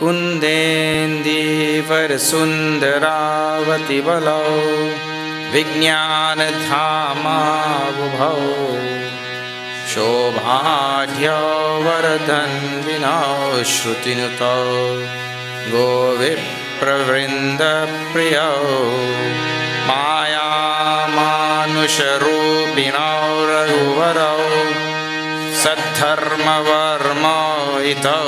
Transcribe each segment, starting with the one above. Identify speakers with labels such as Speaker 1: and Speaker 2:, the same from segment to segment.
Speaker 1: कुन्देन्दीवर सुन्दरावति बलौ विज्ञानधामावुभौ शोभाढ्यौ वरदन्विनौ श्रुतिनुतौ गोविप्रवृन्दप्रियौ मायामानुषरूपिणौ रघुवरौ सद्धर्मवर्मोहितौ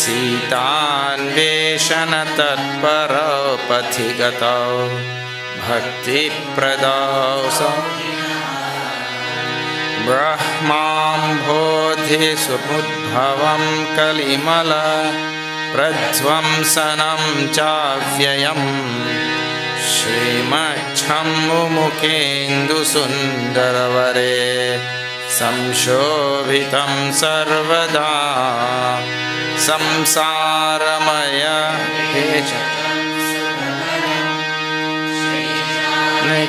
Speaker 1: सीतान्वेषणतत्परौ पथिगतौ भक्तिप्रदौ ब्रह्माम्भोधिसमुद्भवं कलिमल प्रध्वंसनं चाव्ययम् श्रीमच्छम्मुमुखेन्दुसुन्दरवरे संशोभितं सर्वदा संसारमय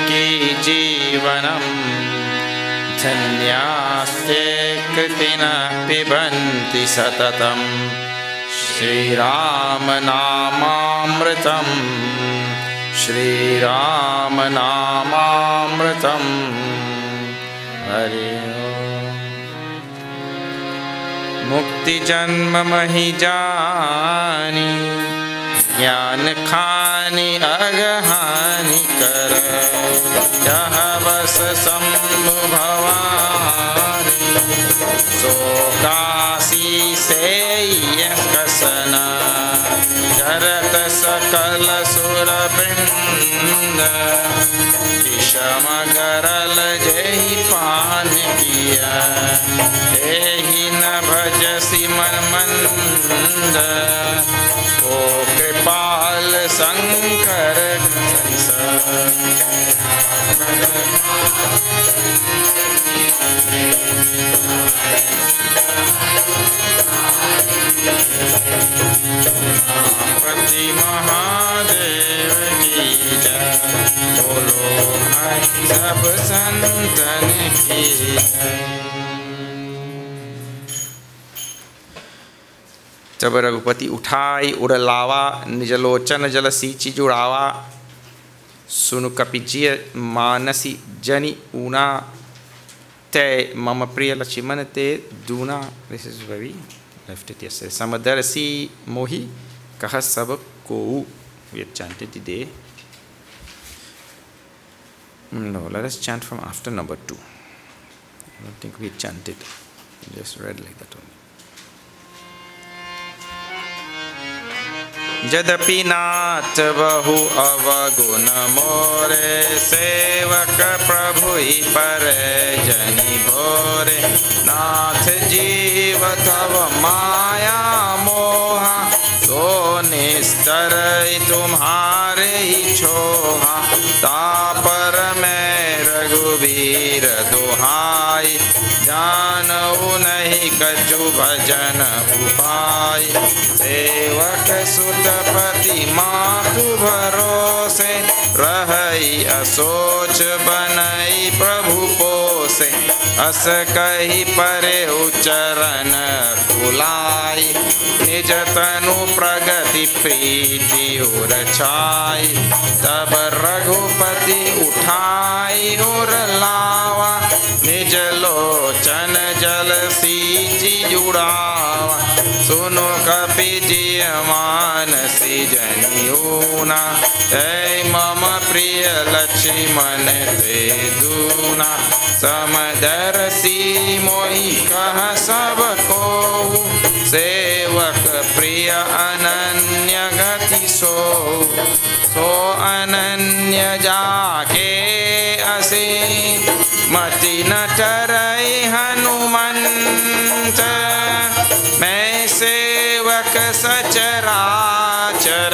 Speaker 1: की जीवनं धन्यास्ते कृतिना पिबन्ति सततं श्रीरामनामामृतं श्रीरामनामामृतं हरि मुक्ति जन्म महि जानी ज्ञान खानी अगहानि कर यह बस शंभु भवानी सो काशी से कसन करत सकल सुर वृंद विषम गरल जहि पान किया एहि न भजसि मन मंद ओ कृपाल शंकर पति महादेव की जय बोलो सब संतन की जय। जब रघुपति उठाई उड़लावा निजलोचन जल सींची जुड़ावा सुनु कपिजिय मानसी जनि ऊना ते मम प्रिय लक्ष्मण ते दूना। This is very left it yesterday. Samadarasi mohi kaha sab ko. We had chanted today. No, let us chant from after number 2. I don't think we chanted. We just read like that only. यद्यपि नाथ बहु अवगुण मोरे सेवक प्रभु ही पर जनि भोरे नाथ जीव तव माया मोहा तो निस्तर तुम्हारे ही छोहा तापर में रघुवीर दुहाई जानऊ नहीं कछु भजन उपाय सेवक सुतपति मातु भरोसे रहई असोच बनई प्रभु पोसे अस कही परे उचरण कुलाई निज तनु प्रगति प्रीति उर छाई तब रघुपति उठाई उर लावा निज लोचन जल सींची जुड़ावा सुनो कपि जिय मानसी जनियूना ऐ मम प्रिय लक्ष्मण ते दूना समदर्शी मोहि कह सब को सेवक प्रिय अनन्य गति सो अनन्य जाके असे मति न टरई हनुमंत मैं सेवक सचराचर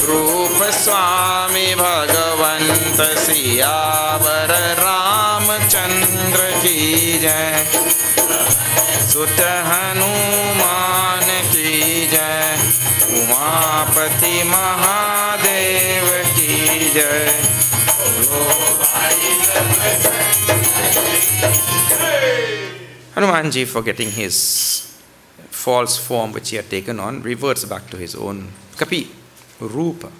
Speaker 1: रूप स्वामी भगवंत सियावर रामचंद्र की जय सुत हनुमान की जय उमापति महादेव की जय। Hanumanji, forgetting his false form which he had taken on reverts back to his own kapi, rupa.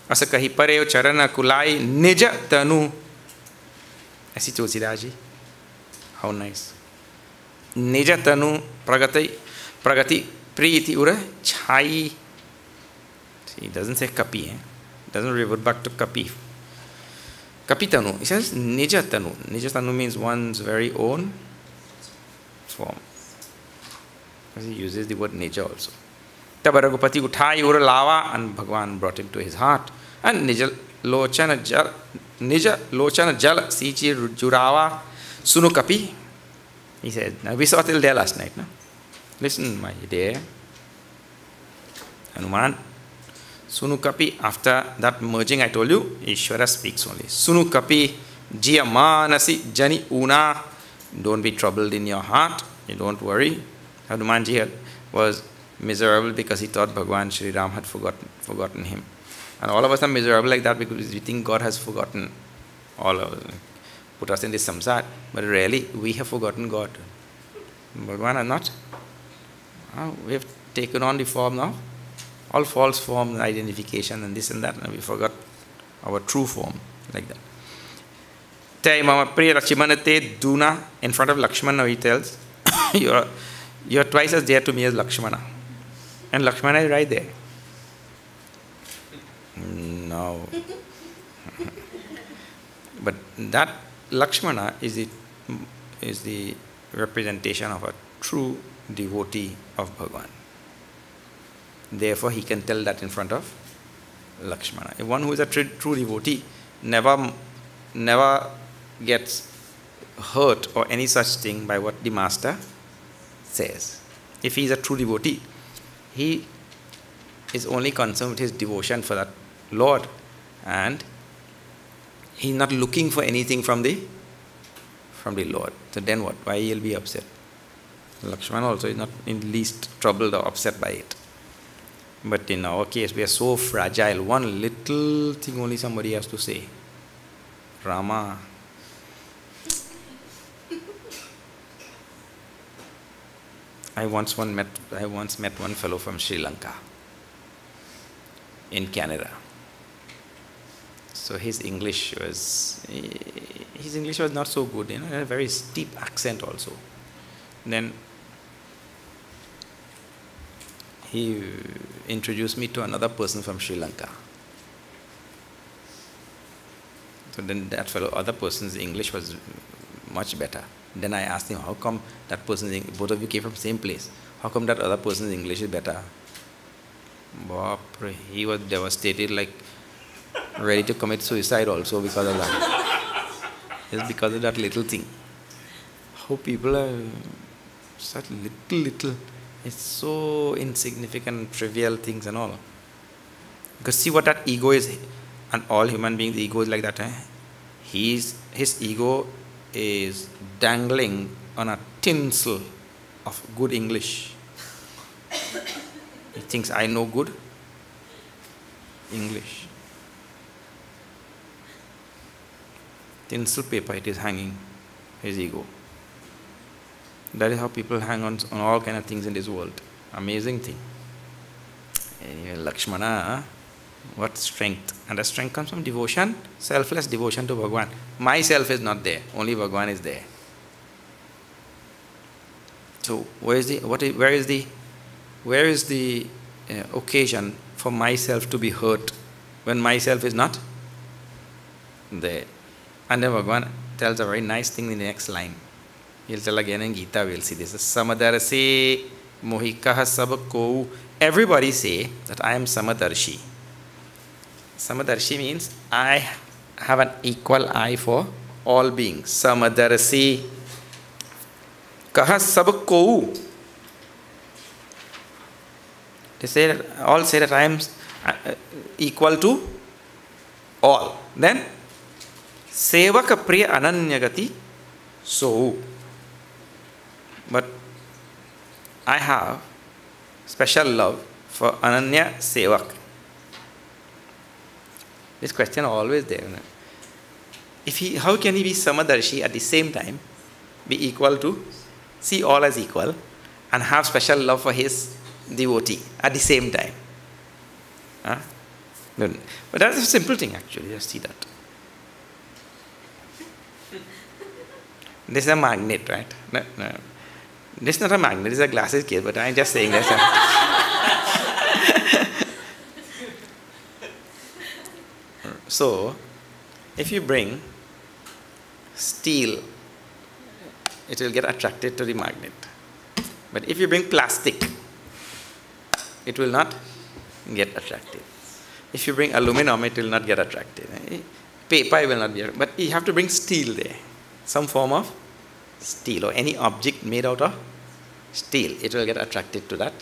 Speaker 1: Asa kahi pareo charana kulai nija tanu. Aisi Tulsidas ji. How nice. Nija tanu pragati priti ura chai. See, he doesn't say kapi. Doesn't revert back to kapi. Kapitanu. He says nija tanu. Nija tanu means one's very own form. He uses the word nature also. Tab Raghupati uthai ura lava, and Bhagwan brought him to his heart. And nija lochana jal sichi jurava sunu kapi. He said, now we saw till there last night. No? Listen, my dear Hanuman. Sunu kapi, after that merging I told you, Ishvara speaks only. Sunu kapi jia manasi jani una. Don't be troubled in your heart. You don't worry. Hanumanji was miserable because he thought Bhagwan Shri Ram had forgotten him. And all of us are miserable like that because we think God has forgotten all of us, put us in this samsara. But really, we have forgotten God. Bhagwan has not. We have taken on the form now. All false form, identification and this and that, and we forgot our true form, like that. Te mama priya Lakshmanate duna, in front of Lakshmana he tells, you're twice as dear to me as Lakshmana. And Lakshmana is right there. No. But that Lakshmana is the representation of a true devotee of Bhagwan. Therefore, he can tell that in front of Lakshmana. If one who is a true devotee never gets hurt or any such thing by what the master says. If he is a true devotee, he is only concerned with his devotion for that Lord, and he is not looking for anything from the Lord. So then what? Why he will be upset? Lakshmana also is not in least troubled or upset by it. But in our case, we are so fragile. One little thing only somebody has to say. Rama. I once met one fellow from Sri Lanka in Canada. So his English was not so good. He had a very steep accent also. Then he introduced me to another person from Sri Lanka. So then that other person's English was much better. Then I asked him, how come that person's, both of you came from the same place, how come that other person's English is better? He was devastated, like ready to commit suicide also because of that. Just because of that little thing. How people are such little. It's so insignificant, trivial things and all. Because see what that ego is, and all human beings, the ego is like that. His ego is dangling on a tinsel of good English. He thinks, I know good English. Tinsel paper, it is hanging, his ego. That is how people hang on all kind of things in this world. Amazing thing. Anyway, Lakshmana, what strength? And the strength comes from devotion, selfless devotion to Bhagwan. Myself is not there, only Bhagwan is there. So where is the occasion for myself to be hurt when myself is not there? And then Bhagwan tells a very nice thing in the next line. He'll tell again in Gita, we'll see this. Samadarse mohikaha sabako. Everybody say that I am Samadarshi. Samadarshi means I have an equal eye for all beings. Samadarsi kaha sabako. They say that, all say that I am equal to all. Then sevaka priya ananyagati so. But I have special love for Ananya Sevak. This question is always there. How can he be Samadarshi at the same time, be equal to, see all as equal, and have special love for his devotee at the same time. Huh? But that's a simple thing actually, just see that. This is a magnet, right? No. This is not a magnet, this is a glasses case, but I'm just saying that. So, if you bring steel, it will get attracted to the magnet. But if you bring plastic, it will not get attracted. If you bring aluminum, it will not get attracted. Paper will not be attracted. But you have to bring steel there. Some form of steel or any object made out of steel. It will get attracted to that.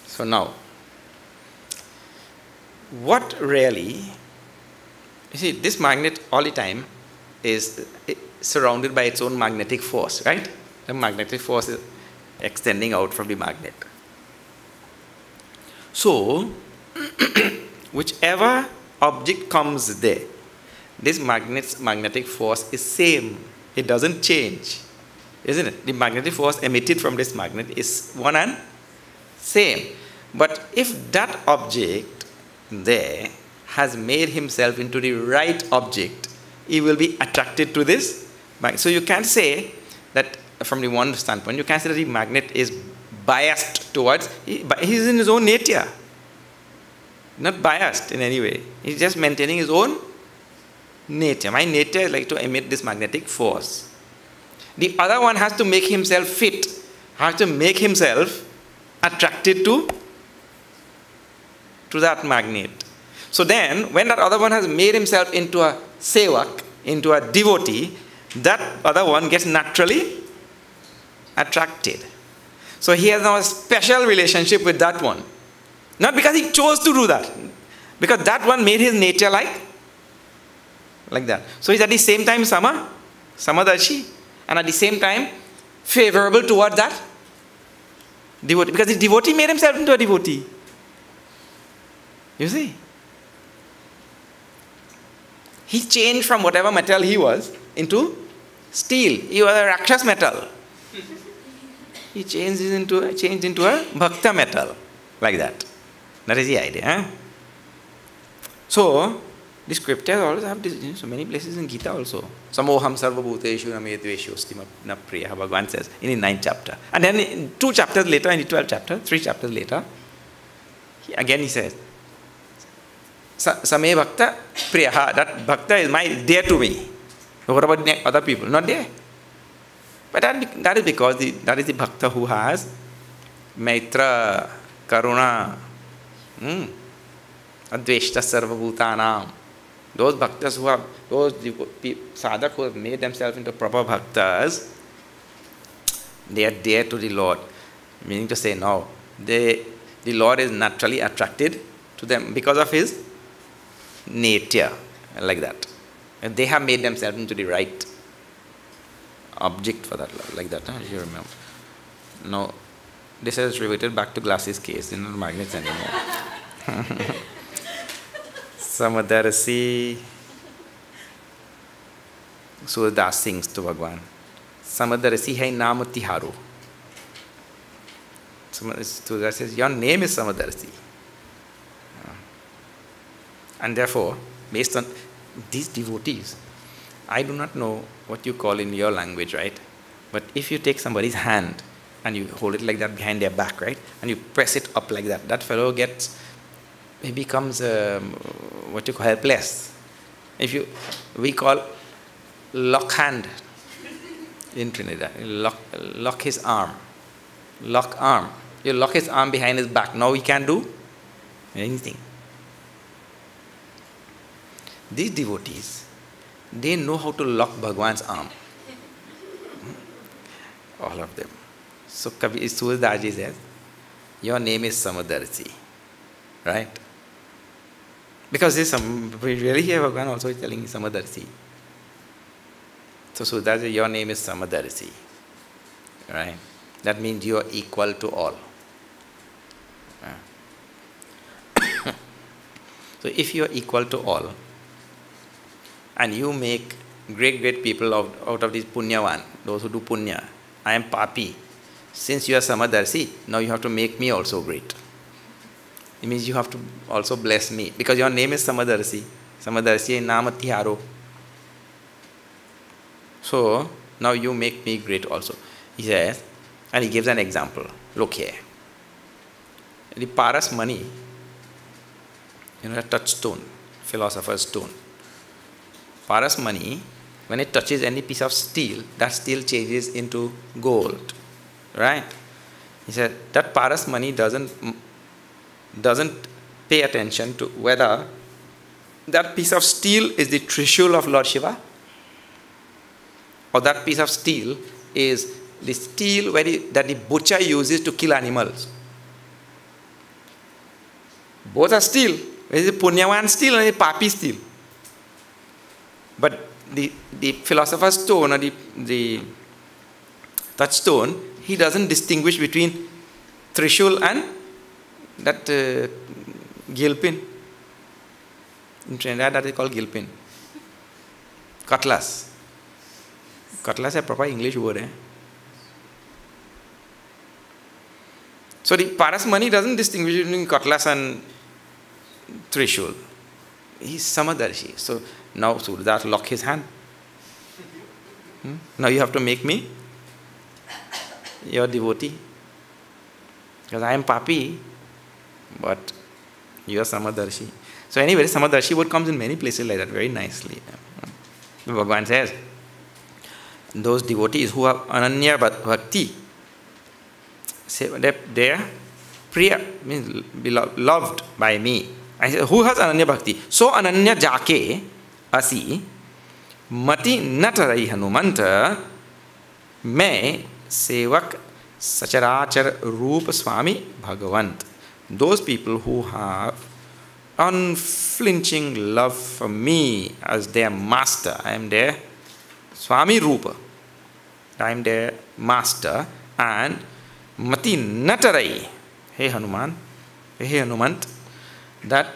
Speaker 1: So now, what really, you see, this magnet all the time is surrounded by its own magnetic force, right? The magnetic force is extending out from the magnet. So, whichever object comes there, this magnet's magnetic force is same. It doesn't change, isn't it? The magnetic force emitted from this magnet is one and same. But if that object there has made himself into the right object, he will be attracted to this magnet. So you can't say that from the one standpoint, you can't say that the magnet is biased towards, he's in his own nature. Not biased in any way. He's just maintaining his own nature. My nature is like to emit this magnetic force. The other one has to make himself fit, has to make himself attracted to that magnet. So then, when that other one has made himself into a sevak, into a devotee, that other one gets naturally attracted. So he has now a special relationship with that one. Not because he chose to do that, because that one made his nature like that. So he's at the same time Samadarshi, and at the same time favorable toward that devotee, because the devotee made himself into a devotee. You see? He changed from whatever metal he was into steel. He was a Rakshas metal. He changed into a Bhakta metal, like that. That is the idea. Huh? So, the scriptures also have this, so many places in Gita also. Samoham sarva bhuteshu nametveshu stima na priya, Bhagavan says in the 9th chapter. And then in 2 chapters later, in the 12th chapter, 3 chapters later, he says, Same bhakta priyaha, that bhakta is dear to me. What about other people? Not there. But that is because that is the bhakta who has maitra, karuna, adveshta sarva bhutanam. Those bhaktas who have, those sadhak who have made themselves into proper bhaktas, they are dear to the Lord. Meaning to say, no, the Lord is naturally attracted to them because of his nature, like that. And they have made themselves into the right object for that love, like that, you remember. Now, this is related back to glasses case, not magnets anymore. Samadarasi, Surdas sings to Bhagwan. Samadarasi hai naam tiharo. Surdas says, your name is Samadarasi. And therefore, based on these devotees, I do not know what you call in your language, right? But if you take somebody's hand and you hold it like that behind their back, right? And you press it up like that, that fellow he becomes what you call helpless. We call lock hand in Trinidad. Lock his arm. Lock arm. You lock his arm behind his back. Now he can't do anything. These devotees, they know how to lock Bhagwan's arm. All of them. So Surdaji says, your name is Samadarsi. Right? Because we really hear Bhagwan also telling Samadarsi. So Surdaji, your name is Samadarsi. Right? That means you are equal to all. So if you are equal to all, and you make great people out of these punyavan, those who do punya. I am papi. since you are Samadarshi, now you have to make me also great. It means you have to also bless me, because your name is Samadarshi. Samadarshi Namatiharo. So now you make me great also. He says, and he gives an example. Look here. The Paras money, a touchstone, philosopher's stone. Paras money, when it touches any piece of steel, that steel changes into gold. Right? He said that Paras money doesn't pay attention to whether that piece of steel is the Trishul of Lord Shiva, or that piece of steel is the steel that the butcher uses to kill animals. Both are steel. There is the Punyavan steel and the Papi steel. But the philosopher's stone or the touchstone, he doesn't distinguish between Trishul and that gilpin. In Trinidad, that is called gilpin. Cutlass. Cutlass is a proper English word. Eh? So the Paras money doesn't distinguish between Cutlass and Trishul. He's Samadarshi. So now Surdas lock his hand. Now you have to make me your devotee. Because I am Papi, but you are Samadarshi. So anyway, Samadarshi word comes in many places like that, very nicely. Bhagavan says, those devotees who have Ananya Bhakti, they are Priya, means loved by me. I say, who has Ananya Bhakti? So Ananya Jake Asi Mati Natarai Hanumanta Me Sevak Sacharachar Rupa Swami Bhagavant. Those people who have unflinching love for me as their master, I am their Swami Rupa, I am their master, and Mati Natarai, hey Hanuman, hey Hanumant, that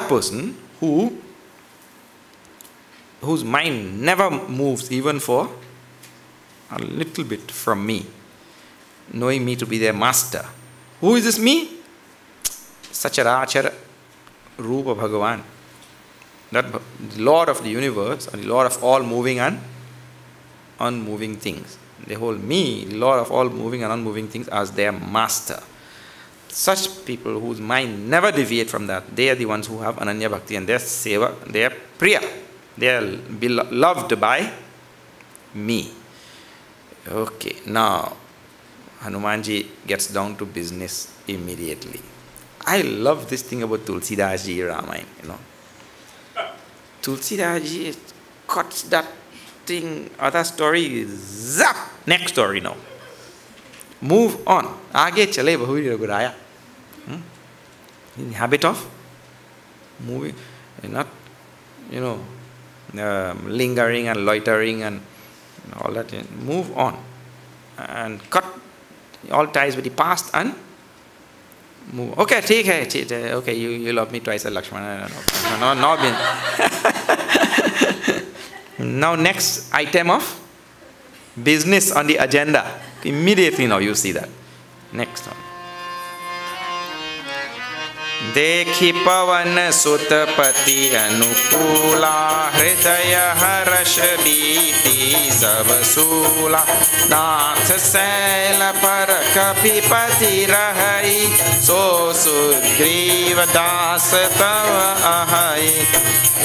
Speaker 1: person whose mind never moves even for a little bit from me, knowing me to be their master. Who is this me? Sacharachara Rupa Bhagavan. That the Lord of the universe, or the Lord of all moving and unmoving things. They hold me, the Lord of all moving and unmoving things, as their master. Such people whose mind never deviate from that, they are the ones who have Ananya Bhakti, and their seva, they are Priya. They are loved by me. Okay, now Hanumanji gets down to business immediately. I love this thing about Tulsidas ji Ramayana, Tulsidas ji cuts that thing, other story, zap, next story now. Move on. Aage chale Bahuri Raghuraya. In habit of moving, not, lingering and loitering and all that. Move on and cut all ties with the past and move. Okay, take hai. Okay, you love me twice, Lakshmana. No. Now next item of business on the agenda. Immediately now you see that. Next one. देखि पवन सुतपति अनुकूला हृदय हर्ष बीति सब सूला नाथ शैल पर कपिपति रहई सो सुग्रीव दास तव अहई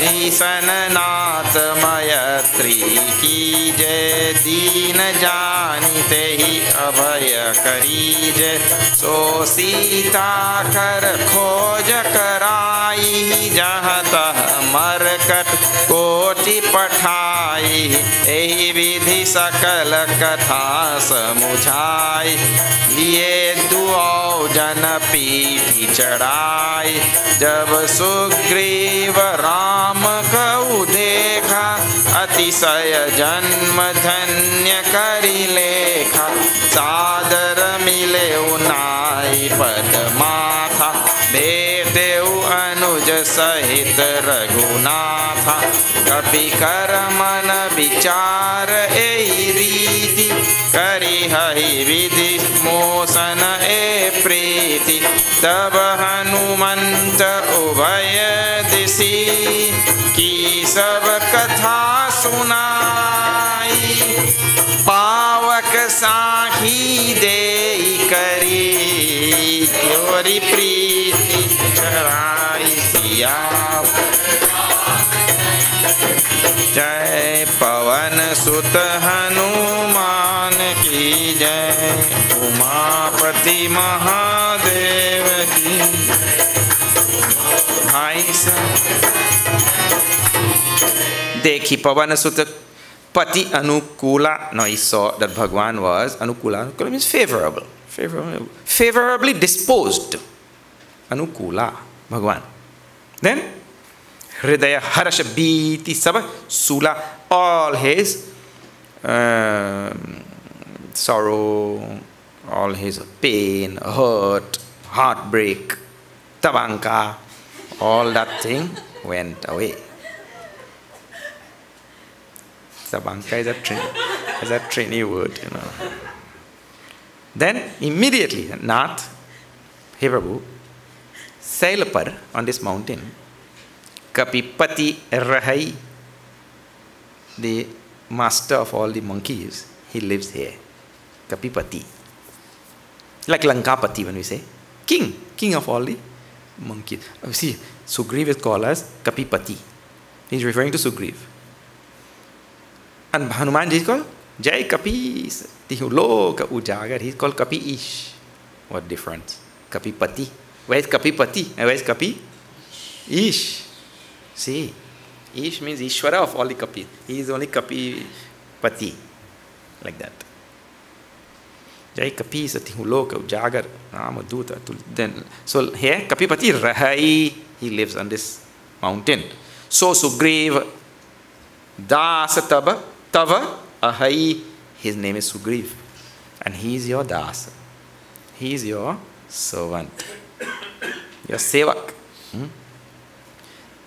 Speaker 1: ईसन नाथ मयत्री की जय दीन जानिते ही अभय करीजय सो सीता कर खोज कराई जहाँ तह मरकट कोटि पठाई एहि विधि सकल कथा समुझाई लिए दुऔ जन पीठी चढ़ाई जब सुग्रीव राम कऊ देखा अतिशय जन्म धन्य करि लेखा सादर मिले उनाई पद माथा देव अनुज सहित रघुनाथा कपि कर मन विचार एहि करी हहि विधि मोसन ए प्रीति तब हनुमंत उभय दिशि की सब कथा सुनाई पावक साही दे करी क्योरी प्रीति चढ़ाई सिया जय पवन सुत हनुमान की जय उमापति महादेव की भाई देखी पवन सुत pati anukula. Now he saw that Bhagwan was anukula. Anukula means favorable, favorably disposed. Anukula, Bhagwan. Then Hridaya Harasha Biti Saba Sula, all his sorrow, all his pain, hurt, heartbreak, tabanka, all that thing went away. Tabanka is a Trini word, you know. Then immediately, Nath, Hey Prabhu, Sailapar on this mountain, Kapipati Rahai, the master of all the monkeys, he lives here. Kapipati. Like Lankapati when we say. King of all the monkeys. See, Sugriv is called as Kapipati. He's referring to Sugriv. And Hanumanji is called Jai Kapis. Loka Ujagar. He's called Kapi Ish. What difference? Kapipati. Where is Kapipati? And where is Kapi? Ish. See, Ish means Ishvara of all the Kapis. He is only Kapi Pati. Like that. Jai Kapi Loka Ujagar Ramaduta. Then, so here, Kapipati Rahai, he lives on this mountain. So Sugriv Dasa Tava Ahai, his name is Sugriv. And he is your Dasa. He is your servant. Your Sevak.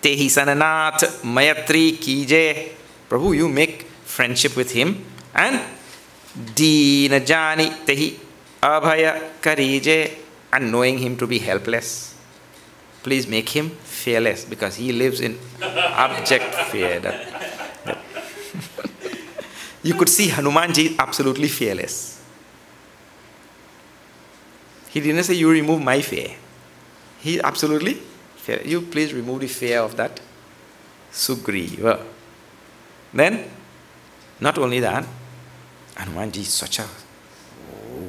Speaker 1: Tehi Sananath Mayatri Kije. Prabhu, you make friendship with him. And Deena Jani Tehi Abhaya Karije. And knowing him to be helpless. Please make him fearless, because he lives in abject fear. You could see Hanumanji is absolutely fearless. He didn't say, you remove my fear. He absolutely fear. You please remove the fear of that Sugriva. Then, not only that, Hanumanji is such a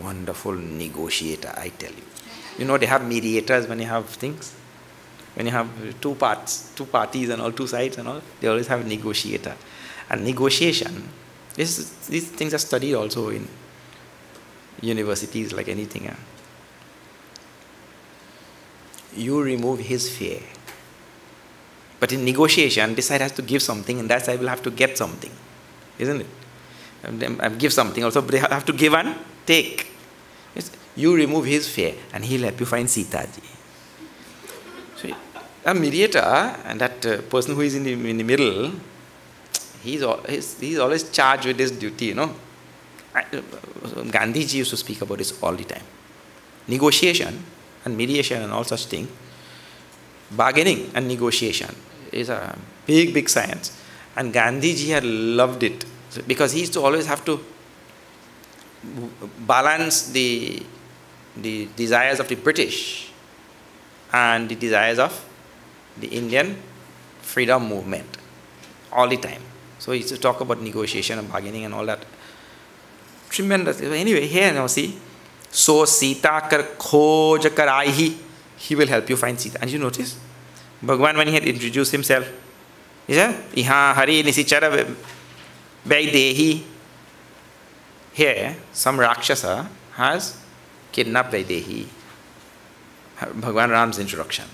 Speaker 1: wonderful negotiator, I tell you. You know, they have mediators when you have things. When you have two parties and all, two sides and all, they always have a negotiator. And negotiation, these things are studied also in universities like anything. You remove his fear. But in negotiation, this side has to give something and that side will have to get something. Isn't it? And give something also, but they have to give and take. You remove his fear and he'll help you find Sita ji. So, a mediator and that person who is in the middle, he's always charged with this duty, you know. Gandhiji used to speak about this all the time. Negotiation and mediation and all such things, bargaining and negotiation is a big science. And Gandhiji had loved it because he used to always have to balance the desires of the British and the desires of the Indian freedom movement all the time. So he used to talk about negotiation and bargaining and all that. Tremendous. Anyway, here now see. So Sita kar khoj karaihi. He will help you find Sita. And you notice? Bhagwan, when he had introduced himself, he said, Iha hari nisichara vaidehi. Here, some Rakshasa has kidnapped Vaidehi. Bhagwan Ram's introduction.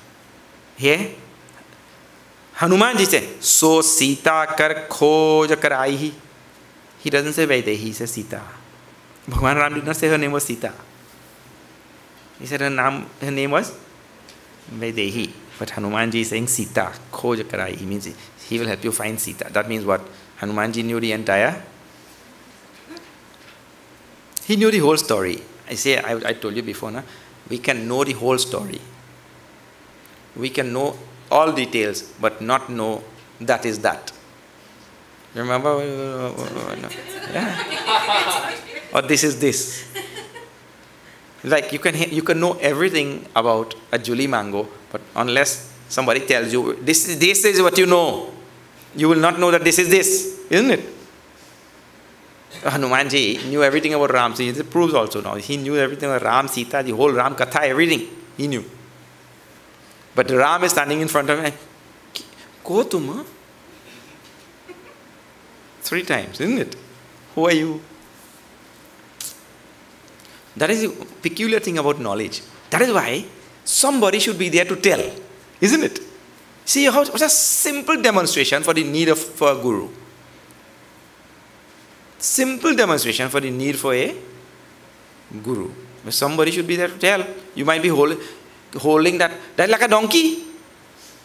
Speaker 1: Here, Hanumanji said, So Sita kar khoj karaihi. He doesn't say Vaidehi, he says Sita. Bhagwan Ram did not say her name was Sita. He said her name was Vaidehi. But Hanumanji is saying Sita, khoj karaihi. Means he will help you find Sita. That means what? Hanumanji knew the entire He knew the whole story. I told you before, na? We can know the whole story. We can know all details, but not know that is that. Remember? Yeah. Or this is this. Like you can know everything about a Julie mango, but unless somebody tells you this is what you know, you will not know that this is this, isn't it? Hanumanji knew everything about Ram. So it proves also now. He knew everything about Ram, Sita, the whole Ram Katha, everything. He knew. But Ram is standing in front of him. Ko tum? 3 times, isn't it? Who are you? That is the peculiar thing about knowledge. That is why somebody should be there to tell, isn't it? See how it's a simple demonstration for the need for a guru. Simple demonstration for the need for a guru. Somebody should be there to tell. You might be holding that like a donkey,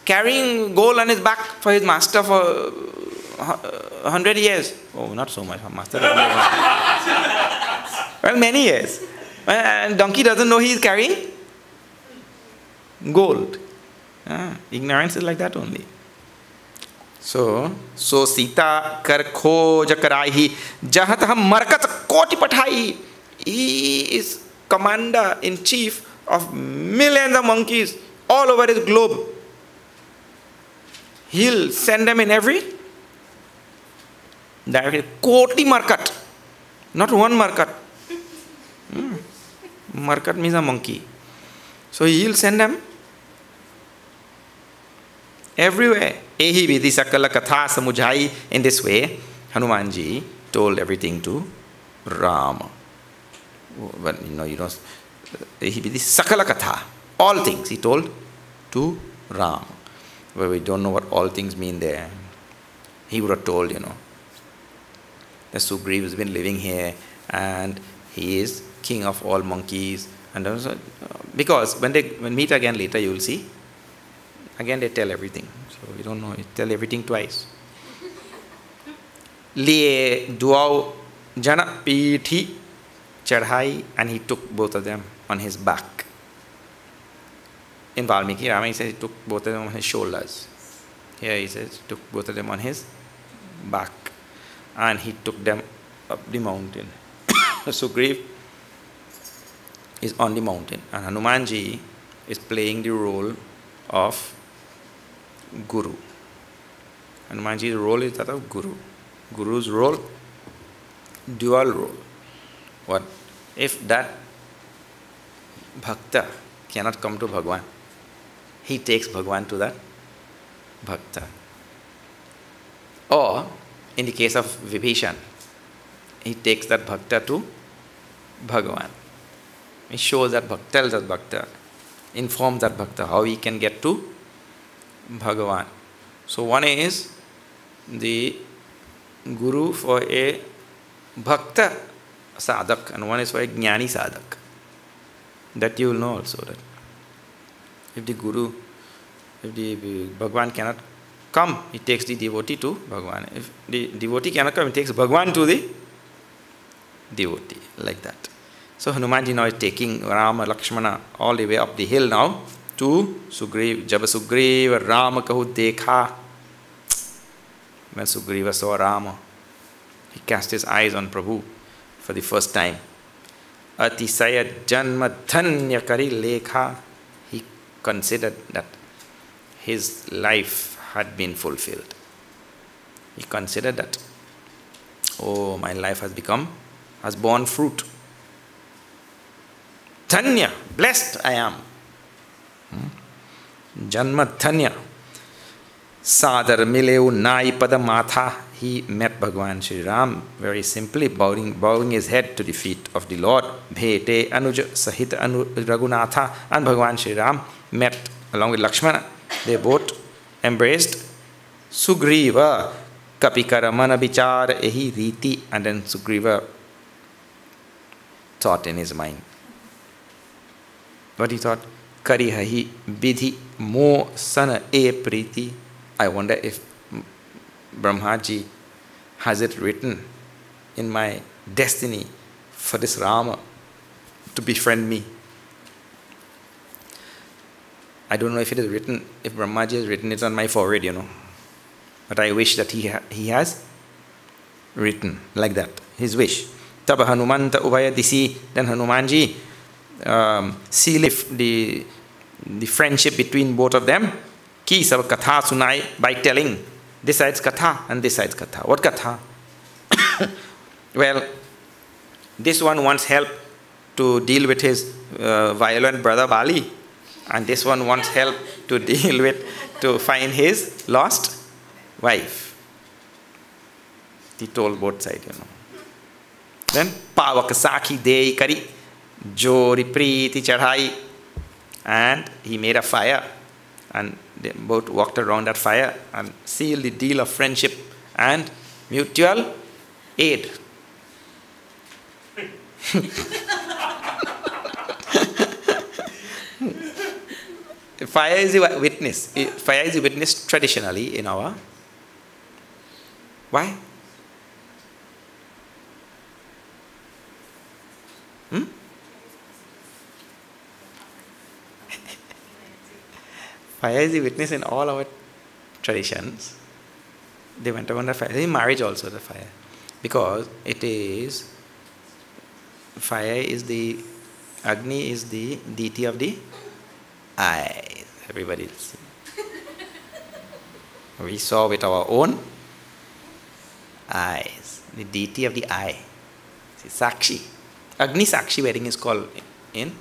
Speaker 1: carrying gold on his back for his master for 100 years. Oh, not so much. Master. Well, many years. And donkey doesn't know he is carrying gold. Ignorance is like that only. So Sita kar khoj karaihi jahat hum markat koti pathai. He is commander in chief of millions of monkeys all over his globe. He'll send them in every direction. Koti markat, not one markat. Markat means a monkey. So he'll send them everywhere. Ehi vidhi sakala katha samujhai. In this way, Hanumanji told everything to Rama. But you don't. Ehi vidhi sakala katha. All things he told to Rama. But we don't know what all things mean there. He would have told, that Sugriva has been living here and he is king of all monkeys. And also, because when meet again later, you will see. Again, they tell everything. So we don't know. They tell everything twice. Liye duao jana pithi chadhai, and he took both of them on his back. In Valmiki Rama, he says he took both of them on his shoulders. Here he says he took both of them on his back. And he took them up the mountain. Sugriva is on the mountain. And Hanumanji is playing the role of Guru. Hanumanji's role is that of Guru. Guru's role, dual role. What? If that Bhakta cannot come to Bhagwan, he takes Bhagwan to that Bhakta. Or, in the case of Vibhishan, he takes that Bhakta to Bhagwan. He shows that Bhakta, tells that Bhakta, informs that Bhakta how he can get to Bhagavan. So one is the Guru for a Bhakta sadhak and one is for a Jnani sadhak. That you will know also that if the Bhagavan cannot come, he takes the devotee to Bhagavan. If the devotee cannot come, he takes Bhagavan to the devotee, like that. So Hanumanji now is taking Rama, Lakshmana all the way up the hill now to Sugriva. Jab Sugriva Rama kahu dekha. When Sugriva saw Rama, he cast his eyes on Prabhu for the first time. Atisaya janma dhanya kari lekha. He considered that his life had been fulfilled. He considered that, oh, my life has borne fruit. Dhanya, blessed I am. Janma dhanya. Sadar mileu nai pada matha. He met Bhagavan Shri Ram very simply, bowing his head to the feet of the Lord. Bhete anuja sahita raghunatha. And Bhagavan Shri Ram met along with Lakshmana. They both embraced Sugriva. Kapikara mana vichar ehi riti. And then Sugriva thought in his mind. What he thought? Karihahi vidhi mo sana e priti. I wonder if Brahmaji has it written in my destiny for this Rama to befriend me. I don't know if it is written, if Brahmaji has written it on my forehead, But I wish that he has written like that, his wish. Tab Hanumanta Ubaya Disi, then Hanumanji seal the friendship between both of them. Ki sab katha sunai, by telling this side's katha and this side's katha. What katha? Well, this one wants help to deal with his violent brother Bali, and this one wants help to deal with, to find his lost wife. He told both sides, Then Pavak Sakhi Dei Kari Jori Preeti Chadhai, and he made a fire, and they both walked around that fire and sealed the deal of friendship and mutual aid. Fire is a witness. Fire is a witness traditionally in our. Why? Fire is a witness in all our traditions. They went around the fire. In marriage also the fire. Because it is, fire is the, Agni is the deity of the eyes. Everybody see. We saw with our own eyes. The deity of the eye. See, Sakshi. Agni Sakshi wedding is called in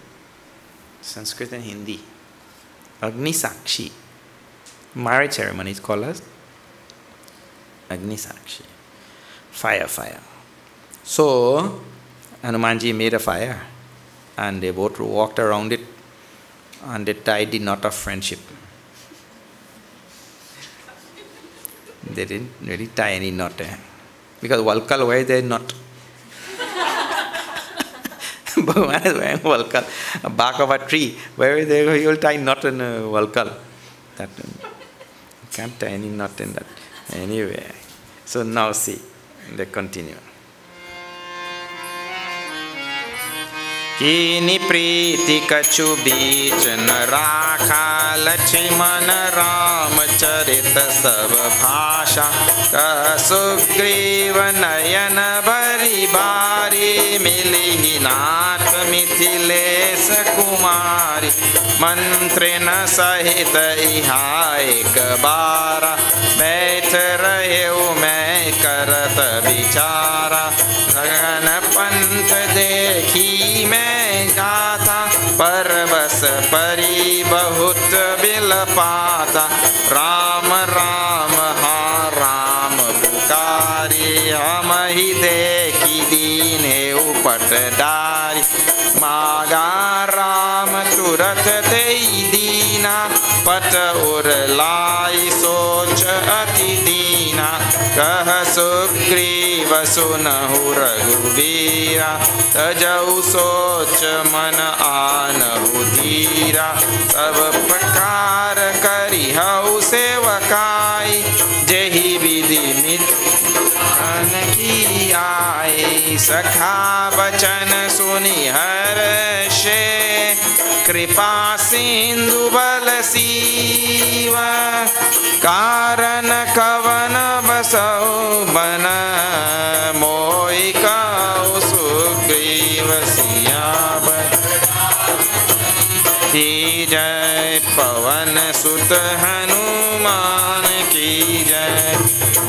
Speaker 1: Sanskrit and Hindi. Agni Sakshi. Marriage ceremony is called as Agni Sakshi. Fire. So, Hanumanji made a fire and they both walked around it and they tied the knot of friendship. They didn't really tie any knot there. Because Valkal, where is there knot? Bhagavan is wearing Valkal, a bark of a tree. Where is there, he will tie knot in a Valkal. That, can't tie any knot in that. Anyway, so now see, they continue. Kini priti kachu beech n rakha Lakshman Ram charita sab bhasha Kah Sugriv nayan bari bari Milihi nath mithilesh kumari Mantrina sahit iha ek bara Baith rahe main karat bichara Gagan pant dekhi main गाथा परबस परी बहुत bill पाता राम राम हा राम पुकारी हम ही देखी दीन है उपट डारी मागा राम तुरत दे दीना पट उर लाई सोच अति दीना कह सुग्रीव सुनहु रघुबीरा तजऊ सोच मन आनहु धीरा सब प्रकार करी हऊ सेवकाई जही विधि मिथन की आए सखा बचन सुनि हर्षे कृपा सिंधु बल सीव कारण कवन बसौ बन मोई कौ सुग्रीव सियावर की जय पवन सुत हनुमान की जय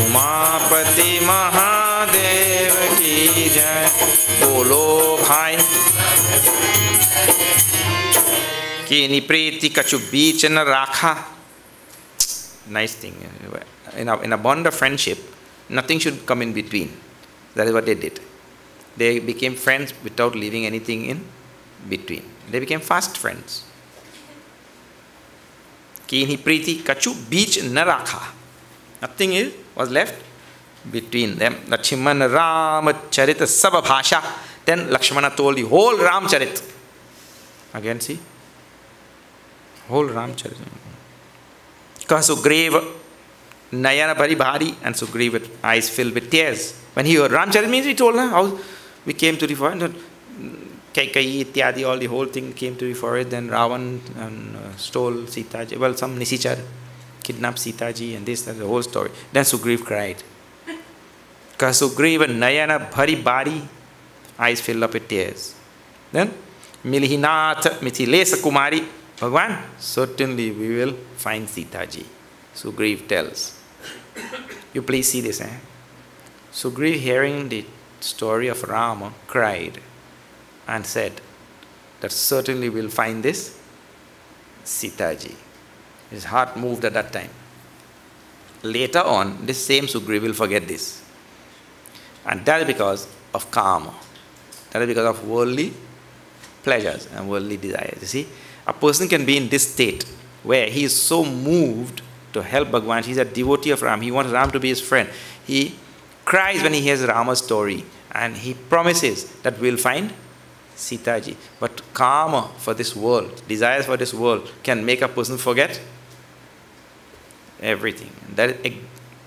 Speaker 1: उमापति महादेव की जय बोलो भाई Kini priti kachu beech n rakha. Nice thing. In a bond of friendship, nothing should come in between. That is what they did. They became friends without leaving anything in between. They became fast friends. Kini priti kachu beech n rakha. Nothing was left between them. Lakshman Ram charita sab bhasha. Then Lakshmana told the whole Ram charit. Again see. Whole Ramcharita. Because Sugriv Nayana Bari Bhari, and Sugriv with eyes filled with tears. When he heard Ramcharita means he told her how We came to the forest. Kaikai, Ityadi, all the whole thing came to the forest. Then Ravan stole Sita ji. Well, some Nisichar kidnapped Sita ji, and this, that's the whole story. Then Sugriv cried. Because Sugriva Nayana Bhari Bari, eyes filled up with tears. Then Milhinath Mithilesa Kumari, Bhagwan, certainly we will find Sita ji. Sugriv tells. You please see this. Sugriv, hearing the story of Rama, cried and said that certainly we'll find this Sita ji. His heart moved at that time. Later on, this same Sugriv will forget this. And that is because of karma. That is because of worldly pleasures and worldly desires. You see, a person can be in this state where he is so moved to help Bhagwan. He is a devotee of Ram. He wants Ram to be his friend. He cries when he hears Rama's story, and he promises that we'll find Sita ji. But karma for this world, desires for this world, can make a person forget everything. And that is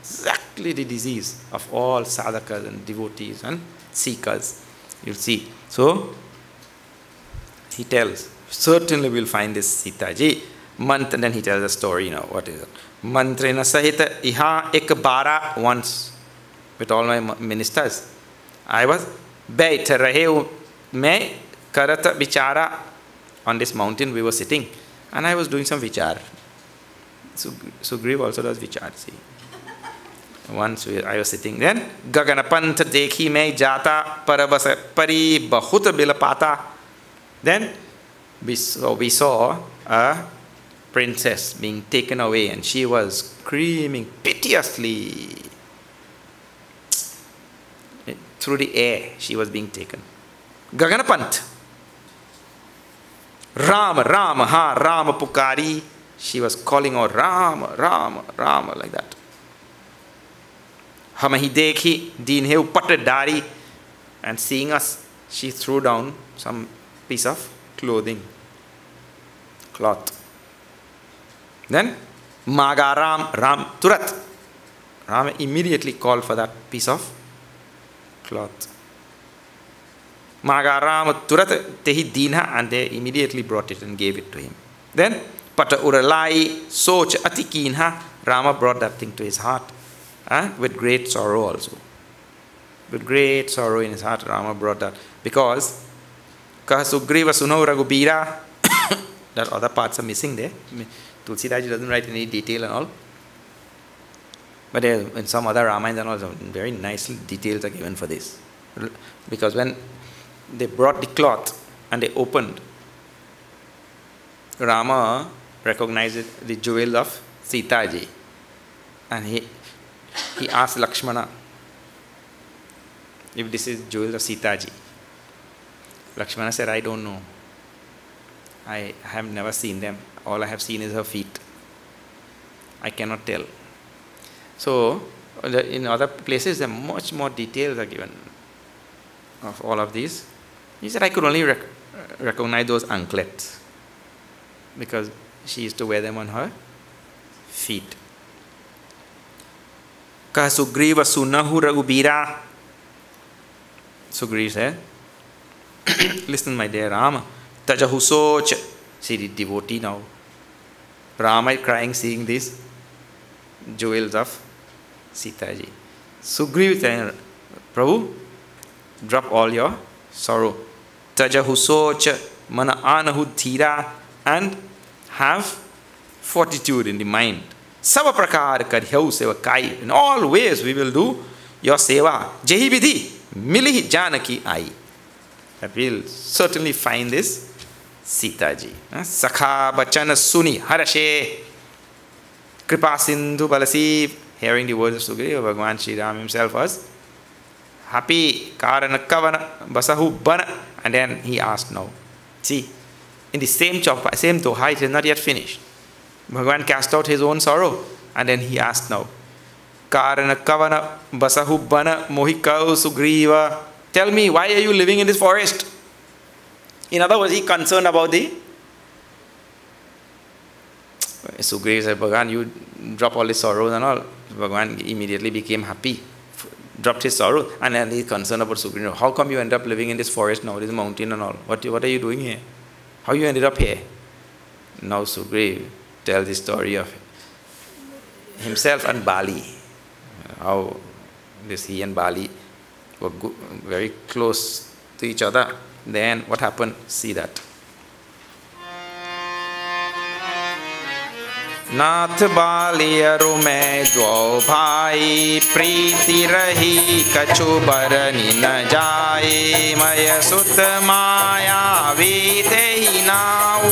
Speaker 1: exactly the disease of all sadhakas and devotees and seekers. You'll see. So, he tells, certainly we'll find this Sita ji. And then he tells a story, what is it? Mantrena sahita iha ek bara, once with all my ministers. I was bait rahe me karata vichara, on this mountain we were sitting, and I was doing some vichar. Sugriv also does vichar, see. Once I was sitting, then Gaganapant dekhi me jata parabasa pari bahut bilapata. Then we saw a princess being taken away, and she was screaming piteously. Through the air she was being taken. Gaganapant. Rama, Rama, ha, Rama Pukari. She was calling out Rama, Rama, Rama, like that. Hamahi dekhi deen he upat dari. And seeing us, she threw down some piece of cloth. Then Magaram, Ram Turat. Ram immediately called for that piece of cloth. Magaram Turat tehi dinha, and they immediately brought it and gave it to him. Then Pata Uralai Soch Atikinha, Rama brought that thing to his heart, with great sorrow also. With great sorrow in his heart, Rama brought that. Because Sugriva Suno Raghubira, that other parts are missing there. Tulsidaji doesn't write any detail and all. But in some other Ramayana and all, very nice details are given for this. Because when they brought the cloth and they opened, Rama recognized the jewel of Sita ji. And he asked Lakshmana if this is jewel of Sita ji. Lakshmana said, I don't know. I have never seen them. All I have seen is her feet. I cannot tell. So, in other places, there much more details are given of all of these. He said, I could only recognize those anklets because she used to wear them on her feet. Ka Sugriva Sunahu Raghubira. Sugriva said, listen, my dear Rama, Tajahu Soch. See the devotee now. Rama is crying, seeing these jewels of Sita ji. Sugriva said, Prabhu, drop all your sorrow. Tajahu Soch mana anahu dhira, and have fortitude in the mind. Sava prakar karyau seva kai. In all ways we will do your seva. Jehi vidhi milihi janaki ai. That we will certainly find this Sita ji. Sakha bachana suni harashe kripa sindhu balasi. Hearing the words of Sugriva, Bhagavan Sri Ram himself was happy. Karana kavana basahu bana. And then he asked now. See, in the same chapter, same doha, it is not yet finished. Bhagavan cast out his own sorrow, and then he asked now, Karana kavana basahu bana mohikau Sugriva. Tell me, why are you living in this forest? In other words, he concerned about the... Sugriva said, Bhagavan, you drop all the sorrows and all. Bhagavan immediately became happy dropped his sorrow, and then he's concerned about Sugriva. How come you end up living in this forest now, this mountain and all? What are you doing here? How you ended up here? Now Sugriva tells the story of himself and Bali. How he and Bali were very close to each other. Then what happened? See that. नाथ बाली अरु मैं द्वौ भाई प्रीति रही कछु बरनी न जाए मय सुत माया वीते ही नाउ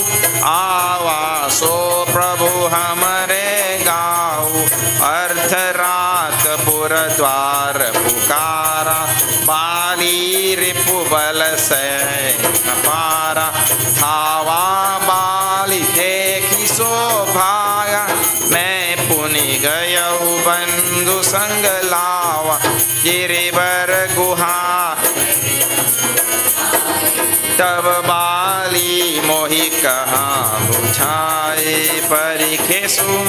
Speaker 1: आवासो प्रभु हमरे गाऊ अर्थ रात पुर द्वार पुकारा बाली रिपु बल से पारा धावा बाली देखी शोभा मैं पुनि गयऊ बंधु संग लावा गिरिवर गुहा तब बाली मोहि कहाँ बुझाए परिखे सुम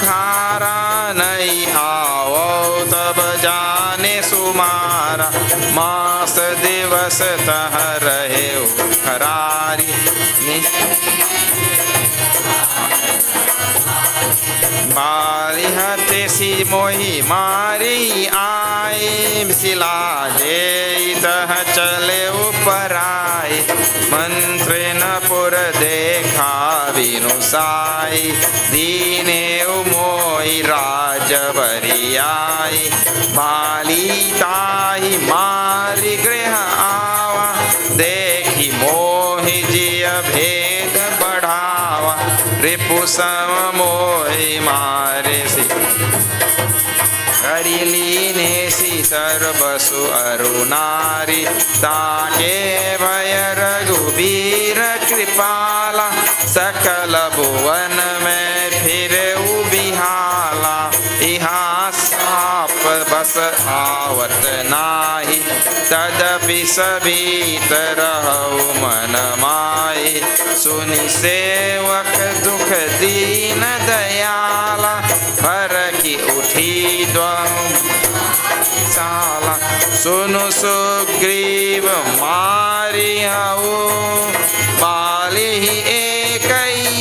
Speaker 1: खारा नहीं आओ तब जाने सुमारा मास दिवस तह रहे खरारी बाली हते सी मोही मारी आए सिला जे तह चले ऊपर आए मंत्र न पुर देखा विनु साई दीने मोई राजवरी आई बाली ताही मारी गृह आवा देखी मोहि जिय भेद बढ़ावा रिपु सम मोहि मारे सी हरिलीने सी सर्वसु अरुणारी ताके भय रघुबीर कृपाला सकल भुवन में फिर उबिहाला इहा साप बस आवत नाही तदपि सबीत रहु मन माई सुनि सेवक दुख दीन दयाला भर की उठी साला सुनु सुग्रीव मारियाऊ बाली एक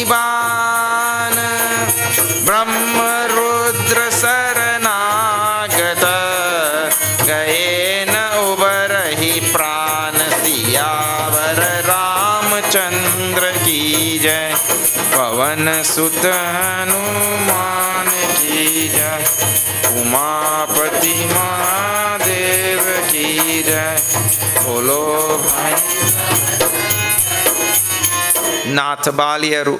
Speaker 1: बान ब्रह्म रुद्र शरणागत गए न उबरहि प्राण सियावर रामचंद्र की जय पवन सुत हनुमान की जय उमापति महादेव की जय बोलो भाई नाथ बाली अरु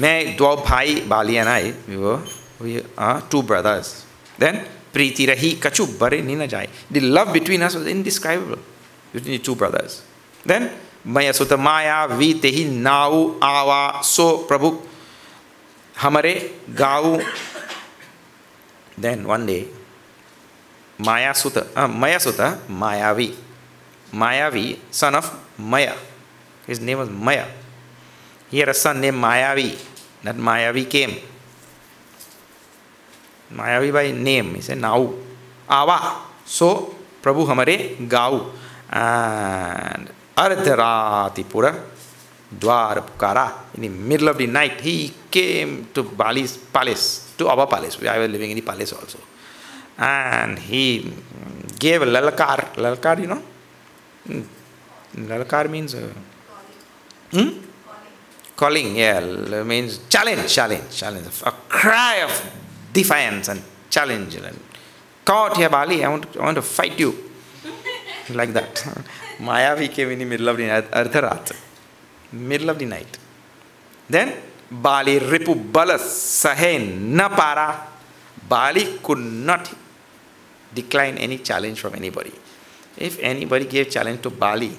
Speaker 1: मैं दो भाई बाली and I we are two brothers. Then प्रीति रही कछु बरे नी न जाए. The love between us was indescribable between the two brothers. Then मय सुत माया वीते ही नाउ आवा सो प्रभु हमारे गाऊ. Then one day Maya Sutta, Mayavi, son of Maya. His name was Maya. He had a son named Mayavi. That Mayavi came. Mayavi by name. He said, now, Ava. So, Prabhu Hamare Gau. And Ardharati Pura, Dwar Pukara. In the middle of the night, he came to Bali's palace, to our palace. I was living in the palace also. And he gave a lalakar. Lalakar, you know? Lalakar means calling, yeah, means challenge. A cry of defiance and challenge. Come out here, Bali, I want to fight you. Like that. Mayavi came in the middle of the night, Ardharat. Middle of the night. Then Bali Ripu Balas Sahen Napara. Bali could not decline any challenge from anybody. If anybody gave challenge to Bali,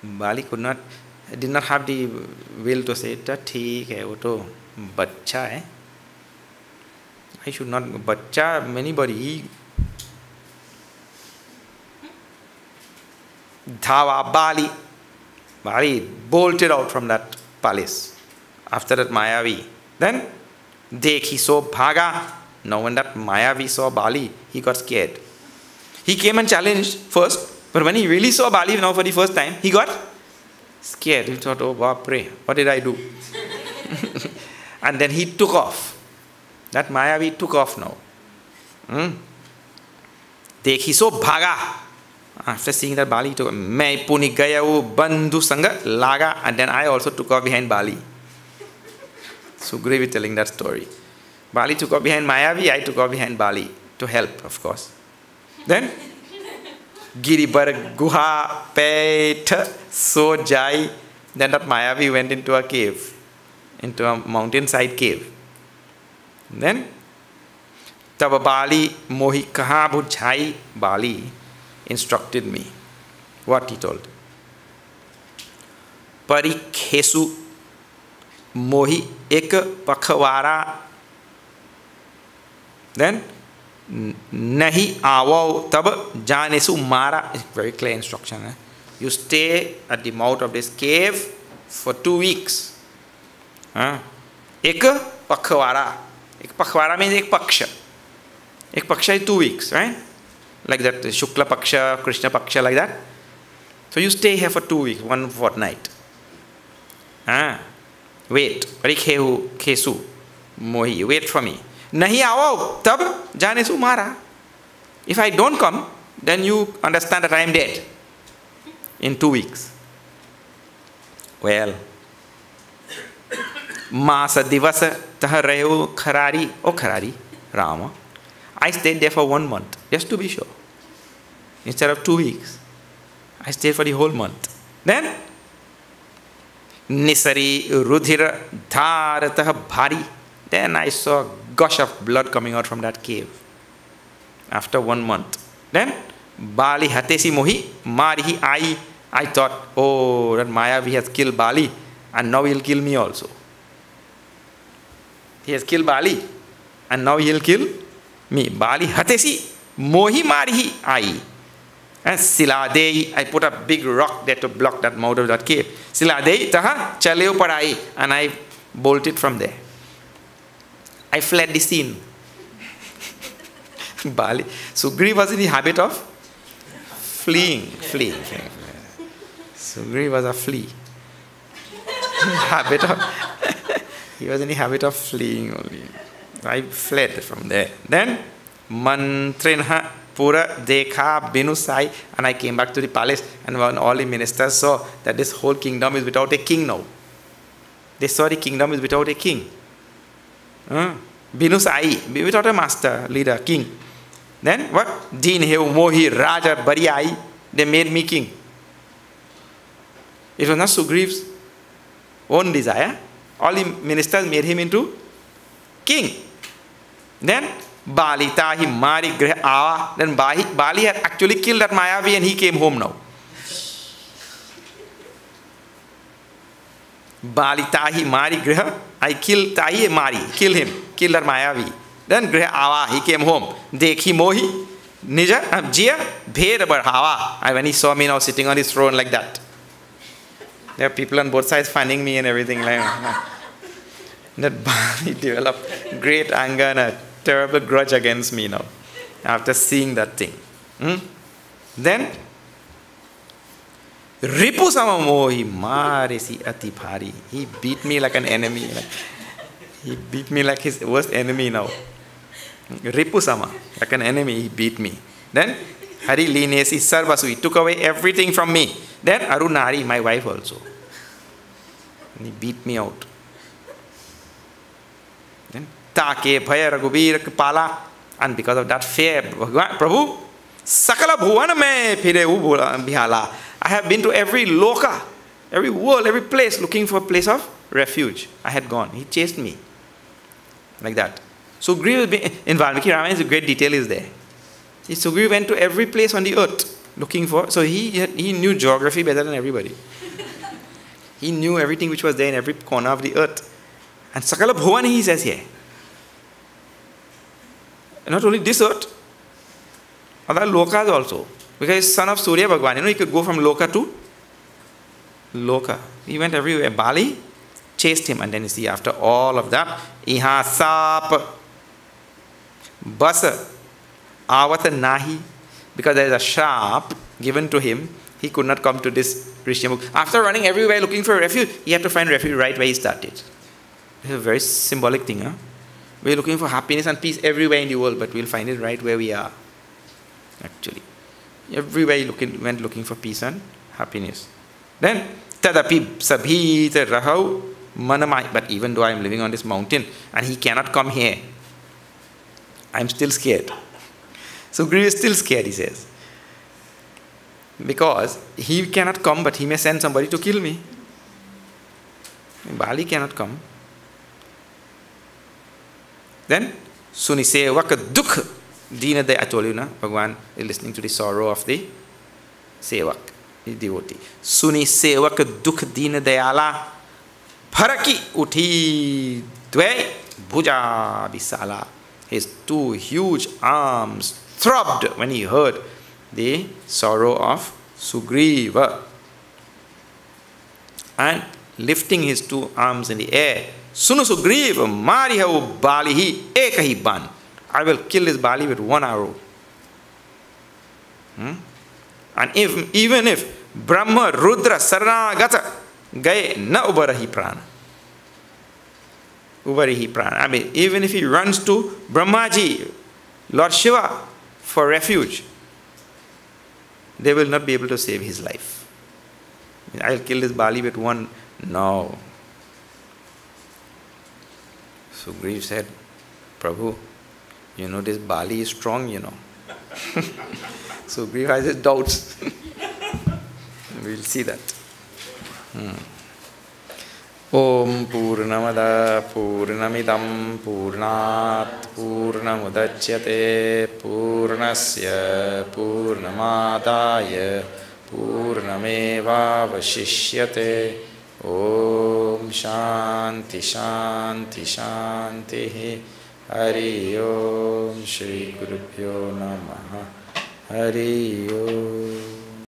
Speaker 1: Bali did not have the will to say, "Theek hai, wo to bachcha hai. I should not bachcha anybody." Dhava Bali bolted out from that palace. After that Mayavi. Then Dekhi so bhaga. Now when that Mayavi saw Bali, he got scared. He came and challenged first, but when he really saw Bali now for the first time, he got scared. He thought, oh, wow, pray, what did I do? And then he took off. That Mayavi took off now. Dekhi so bhaga. After seeing that Bali, he took, Main puni gaya wo bandhu sanga laga, and then I also took off behind Bali. Sugriv is telling that story. Bali took off behind Mayavi, I took off behind Bali to help, of course. Then Giribar Guha Pet So Jai. Then that Mayavi went into a cave, into a mountainside cave. Then Taba Bali Mohi Kaha Bujhai. Bali instructed me. What he told? Parikhesu Mohi Ek Pakhwara. Then Nahi Awao Tab Janesu Mara. Very clear instruction. You stay at the mouth of this cave for 2 weeks. Ek Pakhwara. Ek Pakhwara means ek paksha. Ek paksha is 2 weeks, right? Like that, Shukla Paksha, Krishna Paksha, like that. So you stay here for 2 weeks, 1 fortnight. Wait. Parikhehu Kesu Mohi. Wait for me. Nahi aao tab janesu mara. If I don't come, then you understand that I am dead in 2 weeks. Well, Masa divasa tahareo kharari. Oh kharari, Rama. I stayed there for 1 month, just to be sure. Instead of 2 weeks, I stayed for the whole month. Then Nisari Rudhira Dharatah Bhari. Then I saw a gush of blood coming out from that cave. After 1 month. Then Bali Hatesi Mohi Marihi I thought, oh, that Mayavi has killed Bali, and now he'll kill me also. He has killed Bali, and now he'll kill me. Bali Hatesi Mohi Marihi I. And Siladei, I put a big rock there to block that mouth of that cave. Siladei taha chaleo padai, and I bolted from there. I fled the scene. Bali. Sugriv was in the habit of fleeing. Sugriv was a flea. He was in the habit of fleeing only. I fled from there. Then Mantrinha Pura Dekha Binusai, and I came back to the palace, and when all the ministers saw that this whole kingdom is without a king now. They saw the kingdom is without a king. Binusai, without a master, leader, king. Then what? Deen Heu Mohi Raja Bariai. They made me king. It was not Sugriv's own desire. All the ministers made him into king. Then Bali Tahi Mari Greh Awa. Then Bali had actually killed that Mayavi, and he came home now. Bali Tahi Mari Greh. I killed Tahi Mari, kill him, kill that Mayavi. Then Greh Awa, he came home. Dekhi Mohi Nija Jia Bhed Barhawa. And when he saw me now sitting on his throne like that, there are people on both sides finding me and everything like that. That Bali developed great anger and a terrible grudge against me now after seeing that thing. Then Ripu Samamohi Marisi Ati Bhari. He beat me like an enemy. He beat me like his worst enemy now. Ripu Sama, like an enemy, he beat me. Then Hari Linesi Sarvasu, he took away everything from me. Then Arunari, my wife also. And he beat me out. Then Take Bhaya Raghubir Pala. And because of that fear, Prabhu, Sakala Bhuvana me phire bihala. I have been to every loka, every world, every place, looking for a place of refuge. I had gone. He chased me. Like that. Sugriv in Valmiki Ramayana, a great detail is there. Sugriv went to every place on the earth looking for. So he knew geography better than everybody. He knew everything which was there in every corner of the earth. And Sakala Bhuvan, he says here. Not only this earth, other lokas also. Because he's son of Surya Bhagwan. He could go from loka to loka. He went everywhere. Bali chased him. And then you see, after all of that, Iha Sap Basa Avata Nahi, because there is a shrap given to him, he could not come to this Rishyamukh. After running everywhere looking for refuge, he had to find refuge right where he started. It's a very symbolic thing, huh? We're looking for happiness and peace everywhere in the world, but we'll find it right where we are. Actually, everywhere you went looking for peace and happiness. Then, Tadapi Sabhita Rahau Manamai. But even though I am living on this mountain and he cannot come here, I am still scared. So Sugriva is still scared, he says. Because he cannot come, but he may send somebody to kill me. Bali cannot come. Then, Sunisevaka Dukh Dina De, I told you, na, Bhagwan is listening to the sorrow of the Sevak, the devotee. Sunisevaka Dukh Dina Dayala Bharaki Uthi Dve Bhuja Bisala. His two huge arms throbbed when he heard the sorrow of Sugriva. And lifting his two arms in the air, Sunu Sugriva Marihavu Balihi Ekahi Ban. I will kill this Bali with one arrow. And even if Brahma Rudra Saranagata Gaye Na Ubarahi Prana. Ubarihi Prana. I mean, even if he runs to Brahmaji, Lord Shiva, for refuge, they will not be able to save his life. I'll kill this Bali with one. No. Sugriva said, Prabhu, you know this Bali is strong, you know. Sugriva has his doubts. We'll see that. Om Purnamada Purnamidam Purnat Purnamudachyate Purnasya Purnamadaya Purnameva Vashishyate. Om Shanti Shanti Shanti. Hari Om Shri Gurubhyo Namaha. Hari Om.